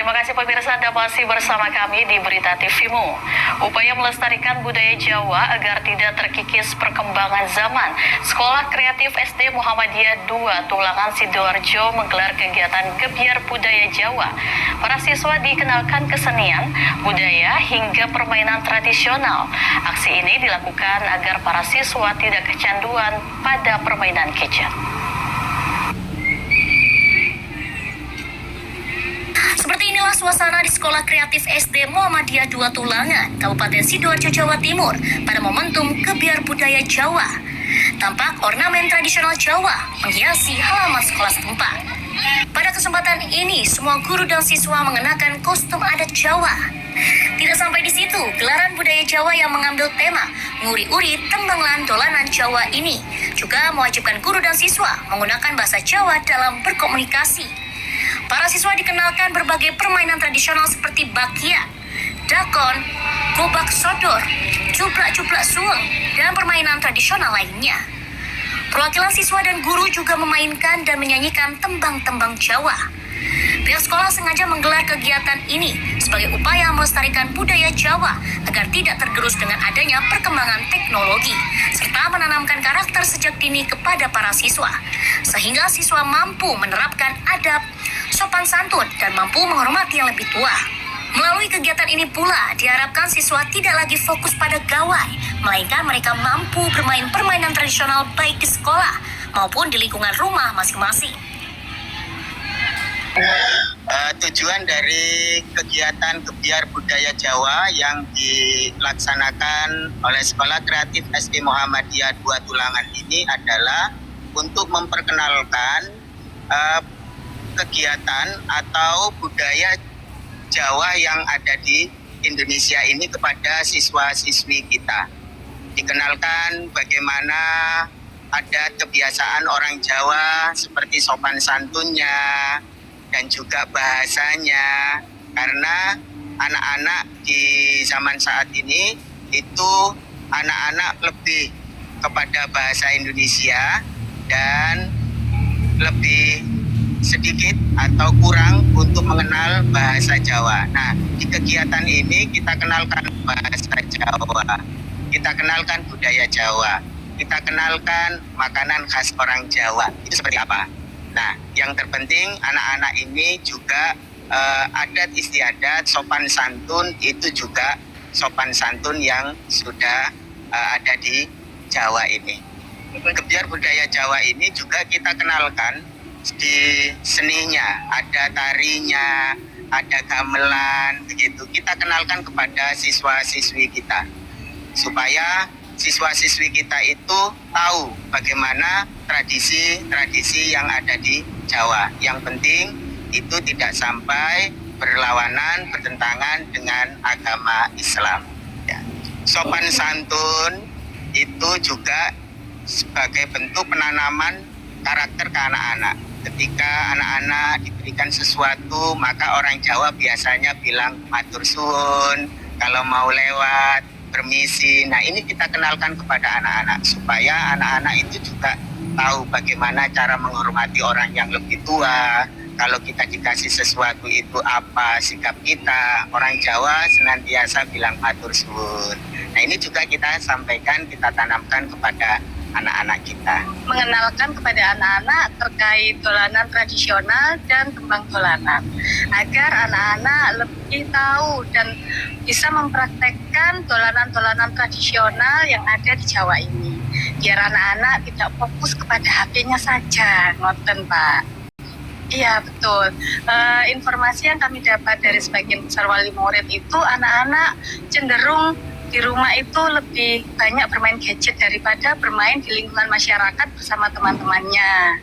Terima kasih pemirsa, Anda masih bersama kami di Berita TVmu. Upaya melestarikan budaya Jawa agar tidak terkikis perkembangan zaman. Sekolah Kreatif SD Muhammadiyah 2 Tulangan Sidoarjo menggelar kegiatan Gebyar Budaya Jawa. Para siswa dikenalkan kesenian, budaya hingga permainan tradisional. Aksi ini dilakukan agar para siswa tidak kecanduan pada permainan gadget. Seperti inilah suasana di Sekolah Kreatif SD Muhammadiyah 2 Tulangan, Kabupaten Sidoarjo, Jawa Timur pada momentum Gebyar Budaya Jawa. Tampak ornamen tradisional Jawa menghiasi halaman sekolah setempat. Pada kesempatan ini, semua guru dan siswa mengenakan kostum adat Jawa. Tidak sampai di situ, gelaran budaya Jawa yang mengambil tema nguri-uri tembang dolanan Jawa ini juga mewajibkan guru dan siswa menggunakan bahasa Jawa dalam berkomunikasi. Para siswa dikenalkan berbagai permainan tradisional seperti bakia, dakon, gobak sodor, cuplak-cuplak suweng, dan permainan tradisional lainnya. Perwakilan siswa dan guru juga memainkan dan menyanyikan tembang-tembang Jawa. Pihak sekolah sengaja menggelar kegiatan ini sebagai upaya melestarikan budaya Jawa agar tidak tergerus dengan adanya perkembangan teknologi, serta menanamkan karakter sejak dini kepada para siswa, sehingga siswa mampu menerapkan adab, sopan santun, dan mampu menghormati yang lebih tua. Melalui kegiatan ini pula, diharapkan siswa tidak lagi fokus pada gawai, melainkan mereka mampu bermain permainan tradisional baik di sekolah maupun di lingkungan rumah masing-masing. Tujuan dari kegiatan Gebyar Budaya Jawa yang dilaksanakan oleh Sekolah Kreatif SD Muhammadiyah 2 Tulangan ini adalah untuk memperkenalkan kegiatan atau budaya Jawa yang ada di Indonesia ini kepada siswa-siswi kita. Dikenalkan bagaimana adat kebiasaan orang Jawa seperti sopan santunnya dan juga bahasanya, karena anak-anak di zaman saat ini itu anak-anak lebih kepada bahasa Indonesia dan lebih sedikit atau kurang untuk mengenal bahasa Jawa. Nah, di kegiatan ini kita kenalkan bahasa Jawa, kita kenalkan budaya Jawa, kita kenalkan makanan khas orang Jawa. Itu seperti apa? Nah, yang terpenting anak-anak ini juga adat istiadat, sopan santun itu juga sopan santun yang sudah ada di Jawa ini. Gebyar budaya Jawa ini juga kita kenalkan di seninya, ada tarinya, ada gamelan, begitu. Kita kenalkan kepada siswa-siswi kita supaya siswa-siswi kita itu tahu bagaimana tradisi-tradisi yang ada di Jawa. Yang penting itu tidak sampai berlawanan, bertentangan dengan agama Islam. Ya. Sopan santun itu juga sebagai bentuk penanaman karakter ke anak-anak. Ketika anak-anak diberikan sesuatu, maka orang Jawa biasanya bilang matur suwun, kalau mau lewat, permisi. Nah, ini kita kenalkan kepada anak-anak supaya anak-anak itu juga tahu bagaimana cara menghormati orang yang lebih tua. Kalau kita dikasih sesuatu itu apa sikap kita. Orang Jawa senantiasa bilang matur suwun. Nah, ini juga kita sampaikan, kita tanamkan kepada anak-anak kita. Mengenalkan kepada anak-anak terkait dolanan tradisional dan tembang dolanan, agar anak-anak lebih tahu dan bisa mempraktekkan dolanan-dolanan tradisional yang ada di Jawa ini. Biar anak-anak tidak fokus kepada HP-nya saja, ngoten Pak. Iya betul. Informasi yang kami dapat dari sebagian besar wali murid itu anak-anak cenderung di rumah itu lebih banyak bermain gadget daripada bermain di lingkungan masyarakat bersama teman-temannya.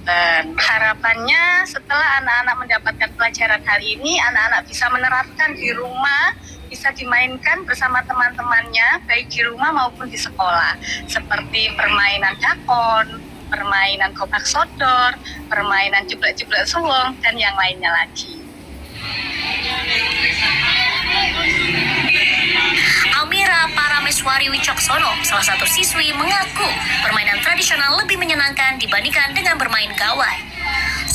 Dan harapannya setelah anak-anak mendapatkan pelajaran hal ini, anak-anak bisa menerapkan di rumah, bisa dimainkan bersama teman-temannya, baik di rumah maupun di sekolah. Seperti permainan dakon, permainan gobak sodor, permainan cuplak-cuplak suwung, dan yang lainnya lagi. Almira Parameswari Wicaksono, salah satu siswi, mengaku permainan tradisional lebih menyenangkan dibandingkan dengan bermain gawai.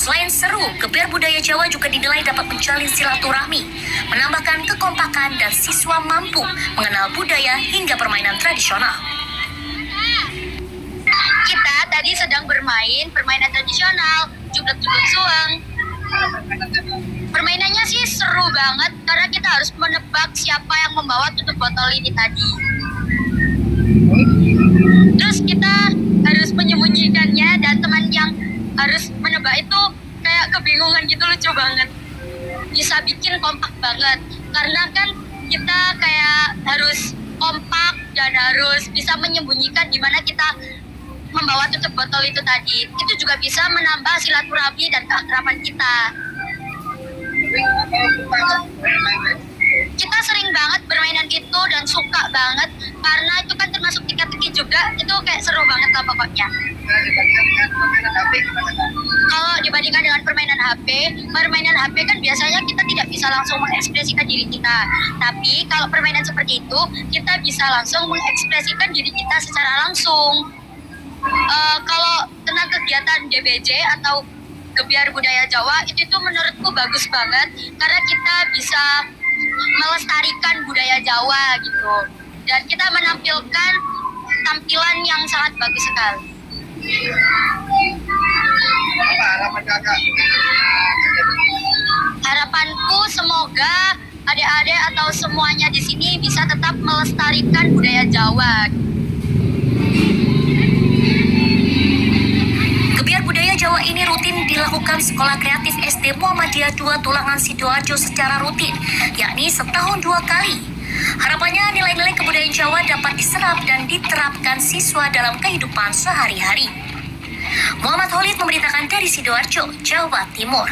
Selain seru, gebiar budaya Jawa juga dinilai dapat menjalin silaturahmi, menambahkan kekompakan dan siswa mampu mengenal budaya hingga permainan tradisional. Kita tadi sedang bermain permainan tradisional, jublek-jublek suang. Permainannya sih seru banget karena kita harus menebak siapa yang membawa tutup botol ini tadi. Terus kita harus menyembunyikannya dan teman yang harus menebak itu kayak kebingungan gitu, lucu banget. Bisa bikin kompak banget karena kan kita kayak harus kompak dan harus bisa menyembunyikan di mana kita membawa tutup botol itu tadi. Itu juga bisa menambah silaturahmi dan keakraban kita. Kita sering banget bermainan itu dan suka banget karena itu kan termasuk teka-teki juga. Itu kayak seru banget lah pokoknya. Kalau dibandingkan dengan permainan HP kan biasanya kita tidak bisa langsung mengekspresikan diri kita. Tapi kalau permainan seperti itu, kita bisa langsung mengekspresikan diri kita secara langsung. Kalau tentang kegiatan DBJ atau Gebiar Budaya Jawa itu menurutku bagus banget karena kita bisa melestarikan budaya Jawa gitu, dan kita menampilkan tampilan yang sangat bagus sekali. Apa harapan kakak? Harapanku semoga adik-adik atau semuanya di sini bisa tetap melestarikan budaya Jawa. Gebiar budaya Jawa ini rutin dilakukan Sekolah Kreatif SD Muhammadiyah 2 Tulangan Sidoarjo secara rutin, yakni setahun 2 kali. Harapannya nilai-nilai kebudayaan Jawa dapat diserap dan diterapkan siswa dalam kehidupan sehari-hari. Muhammad Holid memberitakan dari Sidoarjo, Jawa Timur.